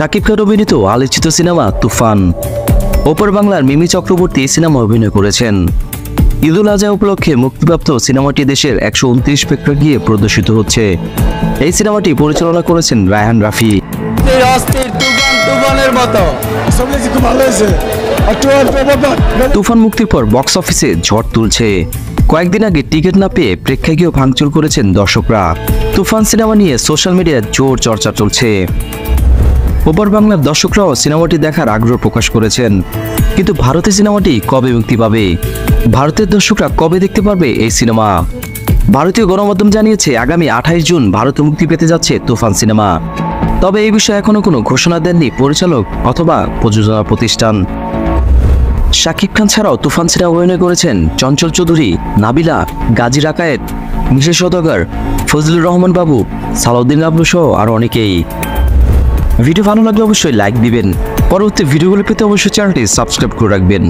শাকিব খান অভিনীত আলোচিত সিনেমা তুফান। ওপার বাংলার মিমি চক্রবর্তী সিনেমা অভিনয় করেছেন। ঈদুল আজহা উপলক্ষে মুক্তিপ্রাপ্ত সিনেমাটি দেশের 129 প্রেক্ষাগৃহে প্রদর্শিত হচ্ছে। এই সিনেমাটি পরিচালনা করেছেন রায়হান রাফি। তুফান মুক্তির পর বক্স অফিসে ঝড় তুলছে। কয়েকদিন আগে টিকিট না পেয়ে প্রেক্ষাগৃহ ভাঙচুর করেছেন দর্শকরা। তুফান সিনেমা নিয়ে সোশ্যাল মিডিয়ায় জোর চর্চা চলছে। ওপার বাংলার দর্শকরাও সিনেমাটি দেখার আগ্রহ প্রকাশ করেছেন। কিন্তু ভারতের সিনেমাটি কবে মুক্তি পাবে? ভারতের দর্শকরা কবে দেখতে পারবে এই সিনেমা? ভারতীয় গণমাধ্যম জানিয়েছে আগামী 28 জুন ভারতে মুক্তি পেতে যাচ্ছে তুফান সিনেমা। তবে এই বিষয়ে এখনো কোনো ঘোষণা দেননি পরিচালক অথবা প্রযোজনা প্রতিষ্ঠান। শাকিব খান ছাড়াও তুফান সিনেমা অভিনয় করেছেন চঞ্চল চৌধুরী, নাবিলা, গাজী রাকায়েত, মিশা সওদাগর, ফজলুর রহমান বাবু, সালাউদ্দিন আবু সহ আরও অনেকেই। ভিডিও ভালো লাগলে অবশ্যই লাইক দিবেন। পরবর্তী ভিডিওগুলো পেতে অবশ্যই চ্যানেলটি সাবস্ক্রাইব করে রাখবেন।